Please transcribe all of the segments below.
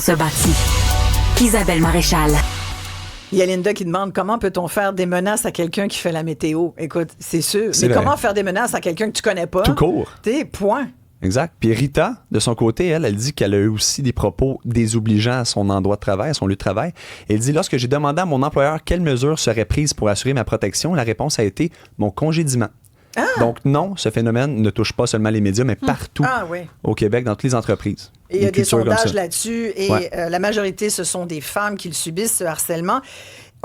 Se bâtit. Isabelle Maréchal. Il y a Linda qui demande comment peut-on faire des menaces à quelqu'un qui fait la météo? Écoute, c'est sûr. C'est Mais vrai. comment faire des menaces à quelqu'un que tu connais pas? Tout court. T'sais, point. Exact. Puis Rita, de son côté, elle dit qu'elle a eu aussi des propos désobligeants à son endroit de travail, à son lieu de travail. Elle dit, lorsque j'ai demandé à mon employeur quelles mesures seraient prises pour assurer ma protection, la réponse a été mon congédiement. Ah! Donc non, ce phénomène ne touche pas seulement les médias, mais partout Ah oui. au Québec, dans toutes les entreprises. Et il y a Une des culture comme sondages ça. là-dessus et Ouais. la majorité, ce sont des femmes qui le subissent, ce harcèlement.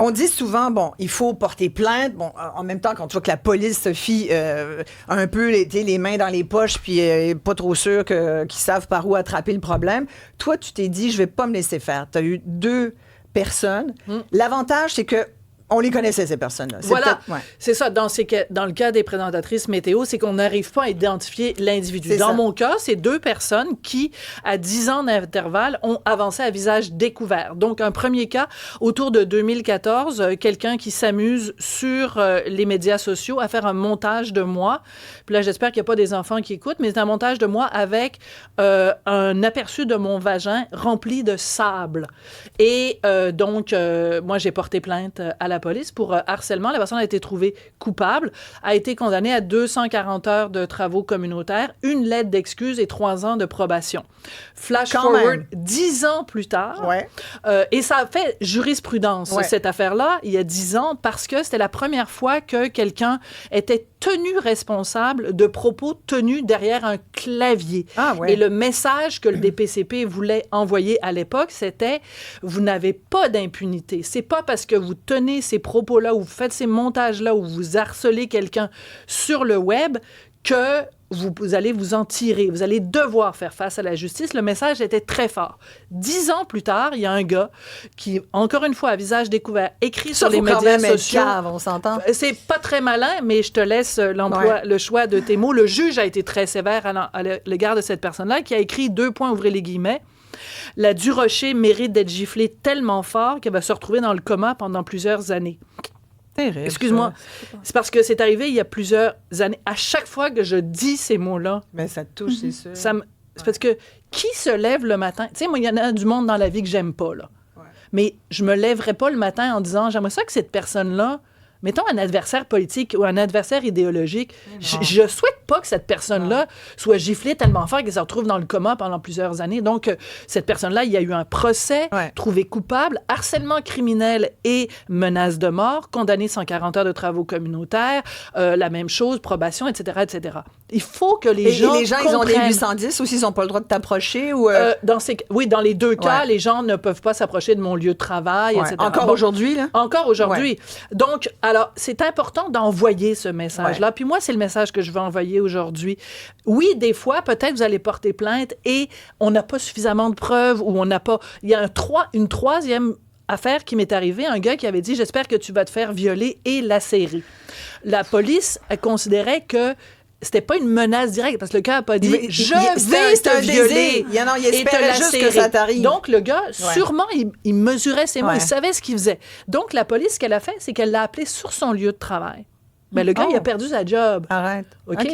On dit souvent, bon, il faut porter plainte. Bon, en même temps, quand tu vois que la police se fie un peu les mains dans les poches puis pas trop sûr qu'ils savent par où attraper le problème, toi, tu t'es dit, je vais pas me laisser faire. Tu as eu 2 personnes. L'avantage, c'est que on les connaissait, ces personnes-là. C'est Voilà, peut-être- ouais. c'est ça. Dans le cas des présentatrices météo, c'est qu'on n'arrive pas à identifier l'individu. C'est Dans ça. mon cas, c'est 2 personnes qui, à 10 ans d'intervalle, ont avancé à visage découvert. Donc, un premier cas, autour de 2014, quelqu'un qui s'amuse sur les médias sociaux à faire un montage de moi. Puis là, j'espère qu'il n'y a pas des enfants qui écoutent, mais c'est un montage de moi avec un aperçu de mon vagin rempli de sable. Et donc, moi, j'ai porté plainte à la police pour harcèlement. La personne a été trouvée coupable, a été condamnée à 240 heures de travaux communautaires, une lettre d'excuse et 3 ans de probation. Flash Quand forward, même. 10 ans plus tard, Ouais. et ça a fait jurisprudence, Ouais. cette affaire-là, il y a 10 ans, parce que c'était la première fois que quelqu'un était tenu responsable de propos tenus derrière un clavier. Ah ouais. Et le message que le DPCP voulait envoyer à l'époque, c'était « Vous n'avez pas d'impunité. C'est pas parce que vous tenez ces propos-là ou vous faites ces montages-là ou vous harcelez quelqu'un sur le web que vous allez vous en tirer. Vous allez devoir faire face à la justice. » Le message était très fort. 10 ans plus tard, il y a un gars qui, encore une fois, à visage découvert, écrit sur les faut quand médias même être sociaux. cave, on s'entend. C'est pas très malin, mais je te laisse le choix de tes mots. Le juge a été très sévère à l'égard de cette personne-là, qui a écrit 2 points, ouvrez les guillemets. La Durocher mérite d'être giflée tellement fort qu'elle va se retrouver dans le coma pendant plusieurs années. Terrible, Excuse-moi, c'est parce que c'est arrivé il y a plusieurs années. À chaque fois que je dis ces mots-là, Mais ça te touche, c'est sûr. c'est parce que qui se lève le matin? Tu sais, moi, il y en a du monde dans la vie que j'aime pas, là. Ouais. Mais je me lèverai pas le matin en disant, j'aimerais ça que cette personne-là, mettons un adversaire politique ou un adversaire idéologique, je souhaite pas que cette personne-là soit giflée tellement fort qu'elle se retrouve dans le coma pendant plusieurs années. Donc, cette personne-là, il y a eu un procès, Ouais. trouvé coupable, harcèlement criminel et menace de mort, condamné 140 heures de travaux communautaires, la même chose, probation, etc., etc. Il faut que les Et gens les gens, ils ont des comprennent. 810 aussi, ils n'ont pas le droit de t'approcher ou... Oui, dans les 2 cas, Ouais. les gens ne peuvent pas s'approcher de mon lieu de travail, Ouais. etc. Encore Bon, aujourd'hui, là? Encore aujourd'hui. Donc, alors, c'est important d'envoyer ce message-là. Ouais. Puis moi, c'est le message que je veux envoyer aujourd'hui. Oui, des fois, peut-être vous allez porter plainte et on n'a pas suffisamment de preuves ou on n'a pas... Il y a une troisième affaire qui m'est arrivée, un gars qui avait dit « J'espère que tu vas te faire violer et lacérer ». La police elle considérait que c'était pas une menace directe, parce que le gars n'a pas dit Mais « Je c'est vais te un violer désir. Il et te espérait juste que lacérer. ça t'arrive. Donc, le gars, sûrement, il mesurait ses mots, Ouais. il savait ce qu'il faisait. Donc, la police, ce qu'elle a fait, c'est qu'elle l'a appelé sur son lieu de travail. Ben, le gars, il a perdu sa job. Arrête. OK?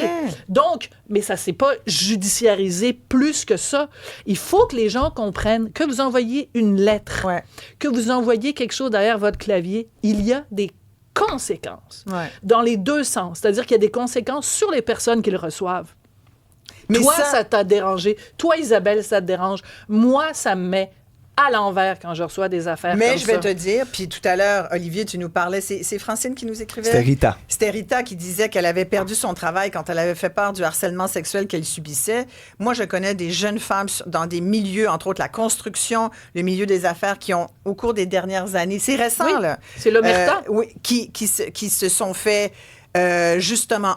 Donc, mais ça s'est pas judiciarisé plus que ça. Il faut que les gens comprennent que vous envoyez une lettre, Ouais. que vous envoyez quelque chose derrière votre clavier, il y a des conséquences Ouais. dans les 2 sens. C'est-à-dire qu'il y a des conséquences sur les personnes qui le reçoivent. Mais Toi, ça t'a dérangé. Toi, Isabelle, ça te dérange. Moi, ça me met à l'envers quand je reçois des affaires Mais comme je vais ça. te dire, puis tout à l'heure, Olivier, tu nous parlais, c'est Francine qui nous écrivait? C'était Rita. C'était Rita qui disait qu'elle avait perdu son travail quand elle avait fait part du harcèlement sexuel qu'elle subissait. Moi, je connais des jeunes femmes dans des milieux, entre autres la construction, le milieu des affaires, qui ont, au cours des dernières années, c'est récent, Oui, là. c'est l'omerta. Oui, qui se sont fait, justement,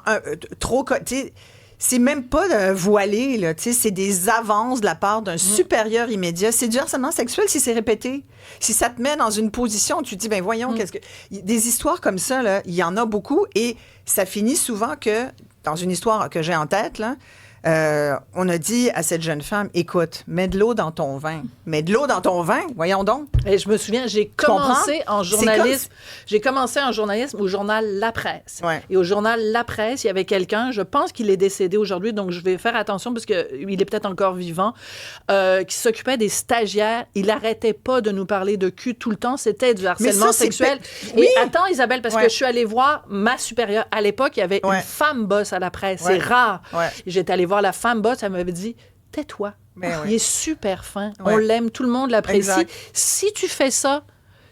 trop... tu sais, c'est même pas voilé, là, tu sais, c'est des avances de la part d'un supérieur immédiat. C'est du harcèlement sexuel si c'est répété. Si ça te met dans une position où tu te dis, ben voyons, qu'est-ce que... Des histoires comme ça, là, il y en a beaucoup et ça finit souvent que, dans une histoire que j'ai en tête, là, on a dit à cette jeune femme, écoute, mets de l'eau dans ton vin. Mets de l'eau dans ton vin, voyons donc. Et je me souviens, j'ai commencé en journalisme. J'ai commencé en journalisme au journal La Presse. Ouais. Et au journal La Presse, il y avait quelqu'un, je pense qu'il est décédé aujourd'hui, donc je vais faire attention parce qu'il est peut-être encore vivant, qui s'occupait des stagiaires. Il n'arrêtait pas de nous parler de cul tout le temps. C'était du harcèlement sexuel. Oui. Et attends, Isabelle, parce que je suis allée voir ma supérieure. À l'époque, il y avait une femme boss à La Presse. Ouais. C'est rare. Ouais. J'étais allée voir la femme boss, elle m'avait dit, tais-toi. Ben Il oui. est super fin. Ouais. On l'aime, tout le monde l'apprécie. Exact. Si tu fais ça,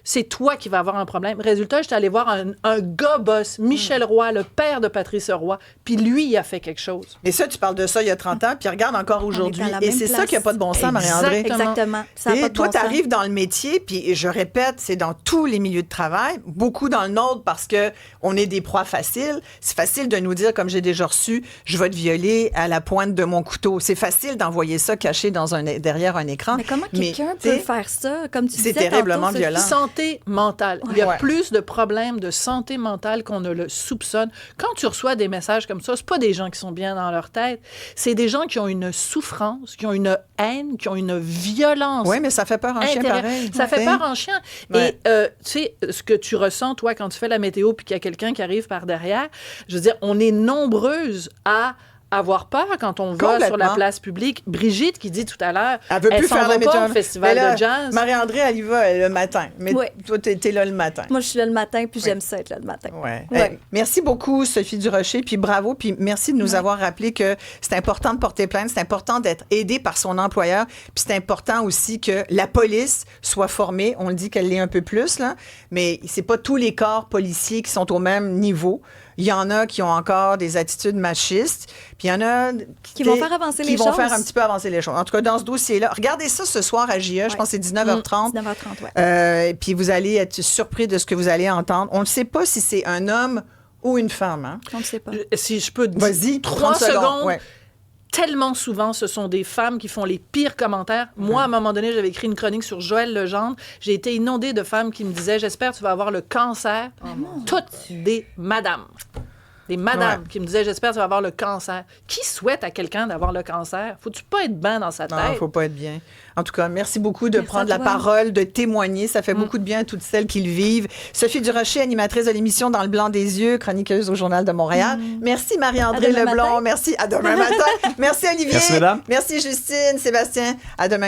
c'est toi qui vas avoir un problème. Résultat, j'étais allée voir un gars boss, Michel Roy, le père de Patrice Roy, puis lui, il a fait quelque chose. Et ça, tu parles de ça il y a 30 ans, puis regarde encore aujourd'hui. à la Et même c'est ça place. qui n'a pas de bon sens, Marie-André. Exactement. Ça a Et pas de toi, bon tu sens. arrives dans le métier, puis je répète, c'est dans tous les milieux de travail, beaucoup dans le nôtre parce que on est des proies faciles. C'est facile de nous dire, comme j'ai déjà reçu, je vais te violer à la pointe de mon couteau. C'est facile d'envoyer ça caché derrière un écran. Mais comment quelqu'un t'sais, peut faire ça? Comme tu c'est disais terriblement tantôt, violent. Santé mentale. Il y a Ouais. plus de problèmes de santé mentale qu'on ne le soupçonne. Quand tu reçois des messages comme ça, c'est pas des gens qui sont bien dans leur tête. C'est des gens qui ont une souffrance, qui ont une haine, qui ont une violence. Oui, mais ça fait peur en chien intérieure. pareil. Ça fait Ouais. peur en chien. Ouais. Et tu sais, ce que tu ressens, toi, quand tu fais la météo puis qu'il y a quelqu'un qui arrive par derrière, je veux dire, on est nombreuses à avoir peur quand on va Complètement. sur la place publique. Brigitte, qui dit tout à l'heure, Elle veut plus s'en faire va la pas météo. au festival Mais là, de jazz. Marie-André, elle y va le matin. Mais Ouais. toi, t'es là le matin. Moi, je suis là le matin, puis j'aime ça être là le matin. Ouais. Ouais. Merci beaucoup, Sophie Durocher, puis bravo, puis merci de nous avoir rappelé que c'est important de porter plainte, c'est important d'être aidé par son employeur, puis c'est important aussi que la police soit formée. On le dit qu'elle l'est un peu plus, là, mais c'est pas tous les corps policiers qui sont au même niveau. Il y en a qui ont encore des attitudes machistes, puis il y en a Qui vont faire avancer les qui vont choses. faire un petit peu avancer les choses. En tout cas, dans ce dossier-là, regardez ça ce soir à JE, je pense que c'est 19h30. 19h30, ouais. Puis vous allez être surpris de ce que vous allez entendre. On ne sait pas si c'est un homme ou une femme. Hein? On ne sait pas. Si je peux te Vas-y, 3 30 secondes. Ouais. Tellement souvent, ce sont des femmes qui font les pires commentaires. Moi, à un moment donné, j'avais écrit une chronique sur Joël Legendre. J'ai été inondée de femmes qui me disaient « J'espère que tu vas avoir le cancer. Toutes des madames. Des madames qui me disaient « J'espère que tu vas avoir le cancer. » Qui souhaite à quelqu'un d'avoir le cancer? Faut-tu pas être bien dans sa tête? Non, il ne faut pas être bien. En tout cas, merci beaucoup de Merci prendre à la toi. parole, de témoigner. Ça fait beaucoup de bien à toutes celles qui le vivent. Sophie Durocher, animatrice de l'émission Dans le blanc des yeux, chroniqueuse au Journal de Montréal. Merci Marie-André À demain Leblond. matin. Merci. À demain matin. Merci Olivier. Merci, mesdames. Merci Justine, Sébastien. À demain.